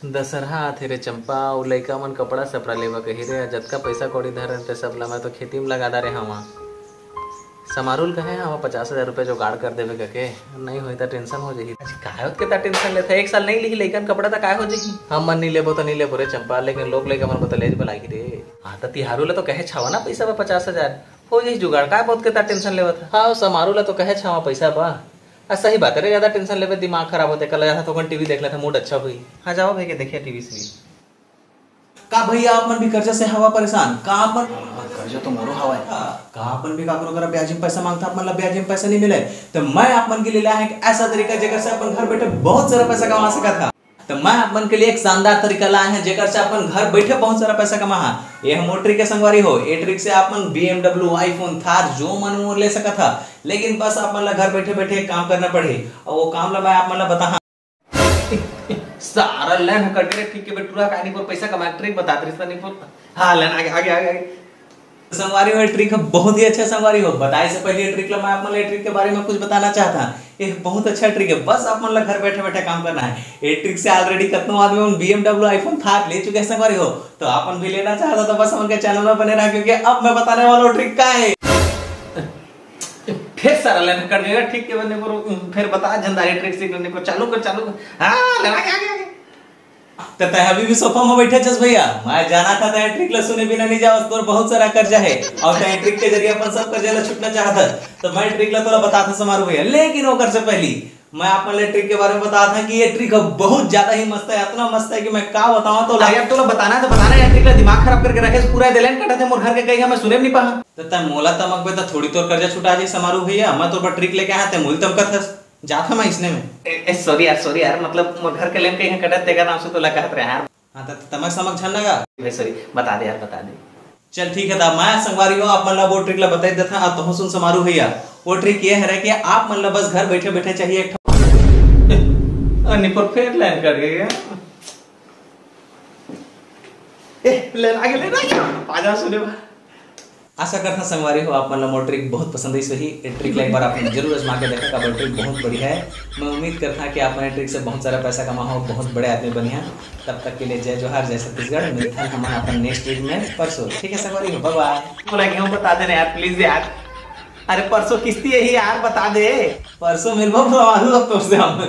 दशहरा आथे रे चंपा अउ लइका मन कपड़ा सपड़ा लेवा कही रे जतका पैसा कौड़ी धर ते सब ला मैं तो खेती में लगा दा रे हवा समारूल कहे हवा 50,000 रुपये जुगाड़ कर देवे कके नहीं होई त टेंशन हो जाही काहे होत के टेंशन लेथे एक साल नहीं लिही लइकन कपड़ा त काय हो जाही हम मन नहीं लेबो तो नहीं लेबो रे चंपा लेकिन लोग लइका मन बतलेज बलाई रे हां त तिहारू ले तो कहे छावा ना पैसा 50,000 हो जाही जुगाड़ काय बहुत के टेंशन लेवत हां समारू ले तो कहे छावा पैसा बा सही बात है रे ज्यादा टेंशन लेवे दिमाग खराब होते कल ज्यादा तो टीवी देख लेते मूड अच्छा हुई हाँ जाओ भैया देखिए टीवी से का भैया आप मन भी कर्जा से हवा परेशान का अपन कर्जा तो मोरो हवा है का अपन भी काकरो करा ब्याज में पैसा मांगता अपन ला ब्याज में पैसा नहीं मिले तो मैं आप मन के लिए लाया है एक ऐसा तरीका जेकर से अपन घर बैठे बहुत सारा पैसा कमा सकत था तो मैं अपन के लिए एक शानदार तरीका लाया है जेकर से अपन घर बैठे बहुत सारा पैसा कमा ये हम ट्रिक के संगवारी हो ये ट्रिक से अपन BMW आईफोन थार जो मन वो ले सकत था लेकिन बस आप मन ला घर बैठे बैठे काम करना पड़े और वो काम ला मैं आप मन ला बता सारा लाइन कट रे ठीक के बेटुरा कहानी पर पैसा कमा ट्रिक बता दे नहीं पर हां लाइन आगे आगे आगे संगवारी हो ट्रिक बहुत ही अच्छा संगवारी हो बताए से पहले ये ट्रिक ला मैं आप मन ला ट्रिक के बारे में कुछ बताना चाहता ये बहुत अच्छा ट्रिक है बस आप मन ला घर बैठे बैठे काम करना है ये ट्रिक से ऑलरेडी कितनों आदमी उन BMW आईफोन थार ले चुके हैं संगवारी हो तो अपन भी लेना चाहता तो बस उनके चैनल में बने रहा क्योंकि अब मैं बताने वाला ट्रिक का है फिर सारा लाइन कट गया ठीक के बनने पर फिर बता झंडारी ट्रिक सीखने को चालू कर हां लगा के आगे तो तय अभी भी सोफा में बैठे जस भैया मैं जाना था तय ट्रिक ला सुने बिना नहीं जाओ तोर बहुत सारा कर्जा है और तय ट्रिक के जरिए अपन सब कर्जा ला छूटना चाहता तो मैं ट्रिक ला तोला बताता समारू भैया लेकिन वो कर से पहले मैं आप मन ट्रिक के बारे में बताता था कि ये ट्रिक बहुत ज्यादा ही मस्त है इतना मस्त है कि मैं का बताऊं तो यार तोला बताना है तो बताना यार ट्रिक ला दिमाग खराब करके रखे पूरा दिलन कटा थे मोर घर के कहीं मैं सुने नहीं पा तो तय मोला तमक बे तो थोड़ी तोर कर्जा छुटा जाए समारू भैया मैं तोर पर ट्रिक लेके आया थे मूल तम कथस जाता मैं इसने में सॉरी यार मतलब मोर घर के लेन कहीं कटत तेगा नाम से तो लगा कहत रहे यार हां तो तमक समझ झनगा भाई सॉरी बता दे यार बता दे चल ठीक है दा मैं संगवारी हो आप मन ला वो ट्रिक ला बताई देता आ तो सुन समारू भैया वो ट्रिक ये है कि आप मन ला बस घर बैठे बैठे चाहिए एक अन्नी पर फिर लाइन कर गया ले आजा सुने आशा करता संगवारी हो आप मन ला मोर ट्रिक बहुत पसंद है सही ये ट्रिक ला एक बार आपने जरूर आजमा के देखा का ट्रिक बहुत बढ़िया है मैं उम्मीद करता कि आप अपने ट्रिक से बहुत सारा पैसा कमाओ बहुत बड़े आदमी बनिया तब तक के लिए जय जोहार जय छत्तीसगढ़ मिलते हैं हम अपन नेक्स्ट ट्रिक में परसों ठीक है संगवारी हो बाय बाय बोला कि हम बता देना यार प्लीज यार अरे परसों किस्ती यही यार बता दे परसों मिलबो तो से हम